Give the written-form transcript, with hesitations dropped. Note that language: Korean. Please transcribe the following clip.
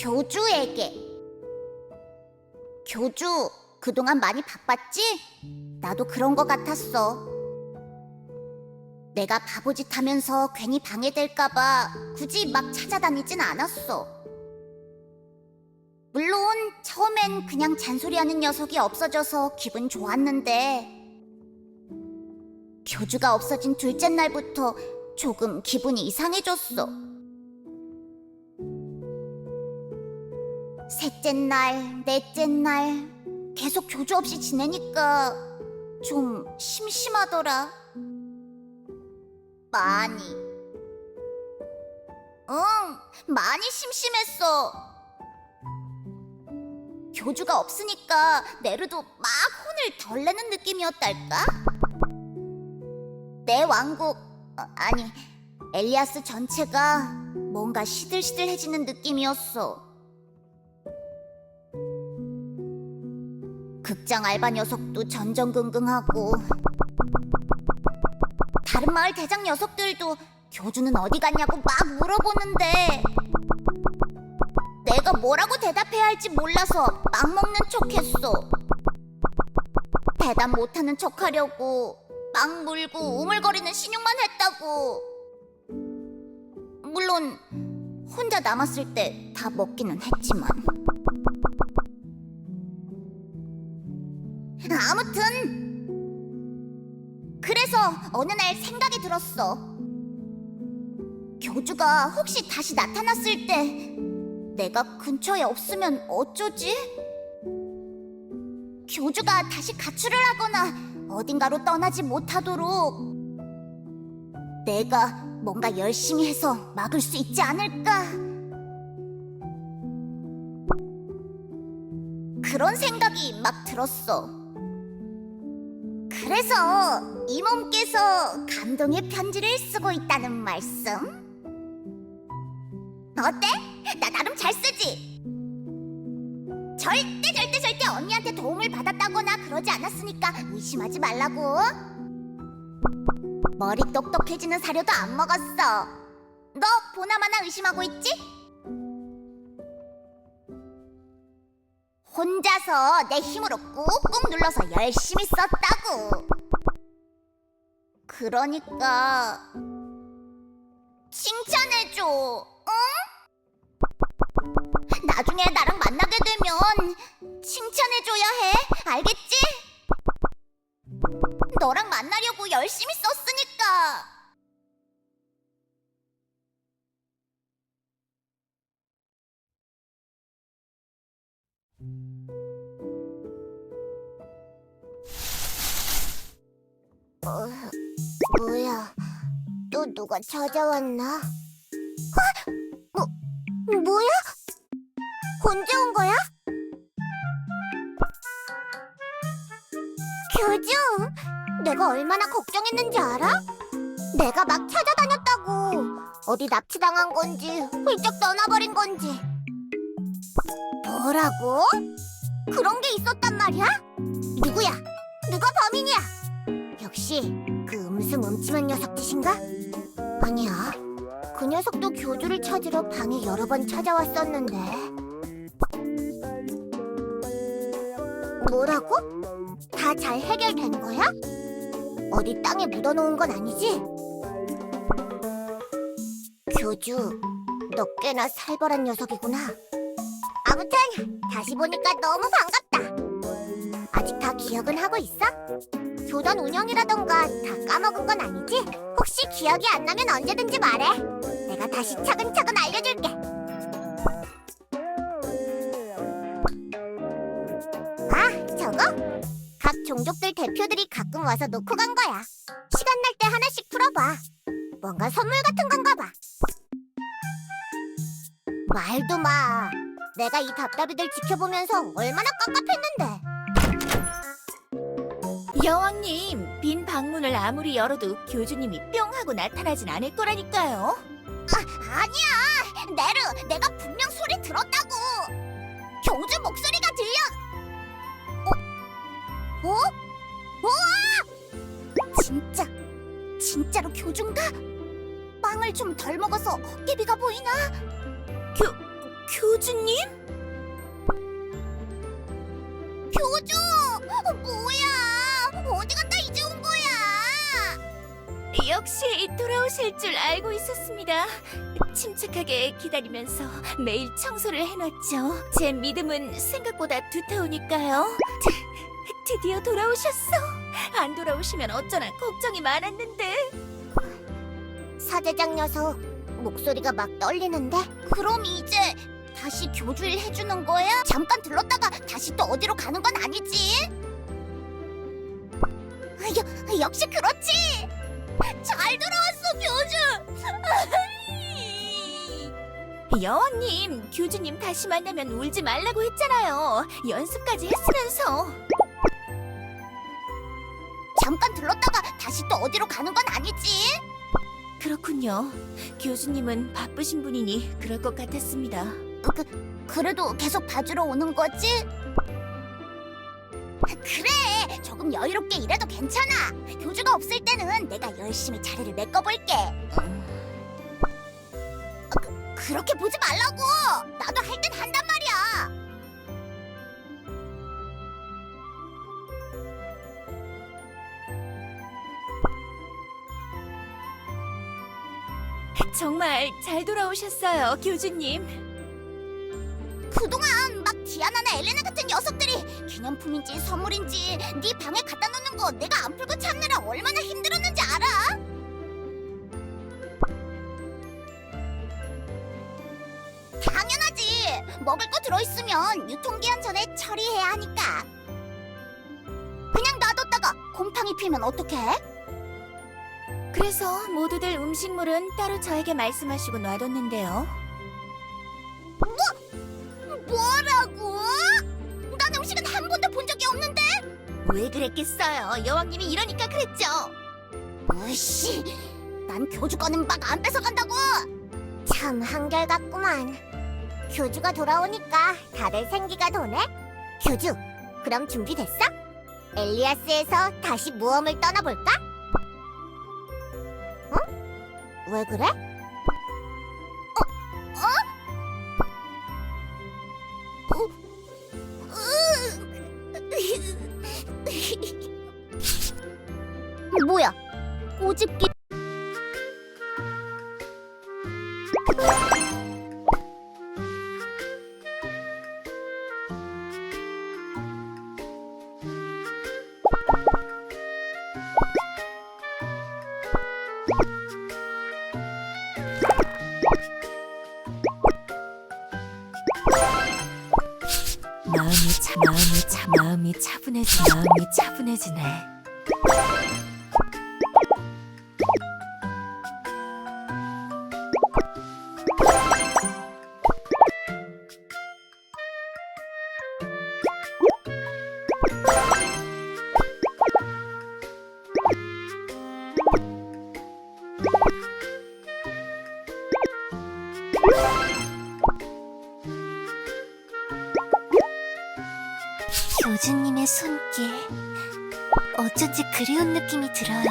교주에게. 교주, 그동안 많이 바빴지? 나도 그런 거 같았어. 내가 바보짓 하면서 괜히 방해될까봐 굳이 막 찾아다니진 않았어. 물론 처음엔 그냥 잔소리하는 녀석이 없어져서 기분 좋았는데 교주가 없어진 둘째 날부터 조금 기분이 이상해졌어. 셋째 날, 넷째 날 계속 교주 없이 지내니까 좀 심심하더라. 많이. 많이 심심했어. 교주가 없으니까 네르도 막 혼을 덜 내는 느낌이었달까? 내 왕국, 아니 엘리아스 전체가 뭔가 시들시들해지는 느낌이었어. 극장 알바 녀석도 전전긍긍하고 다른 마을 대장 녀석들도 교주는 어디 갔냐고 막 물어보는데 내가 뭐라고 대답해야 할지 몰라서 막 먹는 척했어. 대답 못하는 척하려고 막 물고 우물거리는 신용만 했다고. 물론 혼자 남았을 때 다 먹기는 했지만. 아무튼 그래서 어느 날 생각이 들었어. 교주가 혹시 다시 나타났을 때 내가 근처에 없으면 어쩌지? 교주가 다시 가출을 하거나 어딘가로 떠나지 못하도록 내가 뭔가 열심히 해서 막을 수 있지 않을까? 그런 생각이 막 들었어. 그래서 이몸께서 감동의 편지를 쓰고 있다는 말씀? 어때? 나 나름 잘 쓰지? 절대 언니한테 도움을 받았다거나 그러지 않았으니까 의심하지 말라고. 머리 똑똑해지는 사료도 안 먹었어. 너 보나마나 의심하고 있지? 혼자서 내 힘으로 꾹꾹 눌러서 열심히 썼다고. 그러니까 칭찬해줘. 응? 나중에 나랑 만나게 되면 칭찬해줘야 해. 알겠지? 너랑 만나려고 열심히 썼으니까. 뭐야? 또 누가 찾아왔나? 뭐야? 언제 온 거야? 교주, 내가 얼마나 걱정했는지 알아? 내가 막 찾아다녔다고. 어디 납치당한 건지 훌쩍 떠나버린 건지. 뭐라고? 그런 게 있었단 말이야? 누구야? 누가 범인이야? 역시 그 음침한 녀석 짓인가? 아니야, 그 녀석도 교주를 찾으러 방에 여러 번 찾아왔었는데. 뭐라고? 다 잘 해결된 거야? 어디 땅에 묻어놓은 건 아니지? 교주, 너 꽤나 살벌한 녀석이구나. 아무튼 다시 보니까 너무 반갑다. 아직 다 기억은 하고 있어? 교단 운영이라던가 다 까먹은 건 아니지? 혹시 기억이 안 나면 언제든지 말해. 내가 다시 차근차근 알려줄게. 아, 저거? 각 종족들 대표들이 가끔 와서 놓고 간 거야. 시간 날 때 하나씩 풀어봐. 뭔가 선물 같은 건가 봐. 말도 마. 내가 이 답답이들 지켜보면서 얼마나 깝깝했는데. 여왕님, 빈 방문을 아무리 열어도 교주님이 뿅 하고 나타나진 않을 거라니까요. 아니야, 네르, 내가 분명 소리 들었다고. 교주 목소리가 들려. 우와! 진짜로 교주인가? 빵을 좀 덜 먹어서 헛개비가 보이나? 교주님? 교주! 뭐야? 어디 갔다 이제 온 거야? 역시 돌아오실 줄 알고 있었습니다. 침착하게 기다리면서 매일 청소를 해놨죠. 제 믿음은 생각보다 두터우니까요. 드디어 돌아오셨어. 안 돌아오시면 어쩌나 걱정이 많았는데. 사제장 녀석, 목소리가 막 떨리는데? 그럼 이제 다시 교주일 해주는 거야? 잠깐 들렀다가 다시 또 어디로 가는 건 아니지? 역시 그렇지! 잘 돌아왔어, 교주! 여왕님, 교주님 다시 만나면 울지 말라고 했잖아요. 연습까지 했으면서. 잠깐 들렀다가 다시 또 어디로 가는 건 아니지? 그렇군요. 교주님은 바쁘신 분이니 그럴 것 같았습니다. 그래도 계속 봐주러 오는 거지? 그래, 조금 여유롭게 일해도 괜찮아. 교주가 없을 때는 내가 열심히 자리를 메꿔볼게. 그렇게 보지 말라고. 나도 할 땐 한단 말이야. 정말 잘 돌아오셨어요, 교주님. 그동안 막 디아나나 엘레나 같은 녀석들이 기념품인지 선물인지 네 방에 갖다 놓는 거 내가 안 풀고 참느라 얼마나 힘들었는지 알아? 당연하지. 먹을 거 들어있으면 유통기한 전에 처리해야 하니까. 그냥 놔뒀다가 곰팡이 피면 어떡해? 그래서 모두들 음식물은 따로 저에게 말씀하시고 놔뒀는데요. 뭐라고? 난 음식은 한 번도 본 적이 없는데? 왜 그랬겠어요? 여왕님이 이러니까 그랬죠. 으씨, 난 교주 거는 막 안 뺏어간다고. 참 한결같구만. 교주가 돌아오니까 다들 생기가 도네. 교주, 그럼 준비됐어? 엘리아스에서 다시 모험을 떠나볼까? 어? 왜 그래? 뭐야? 꼬집기. 마음이 차분해지네. 교주님의 손길, 어쩐지 그리운 느낌이 들어요.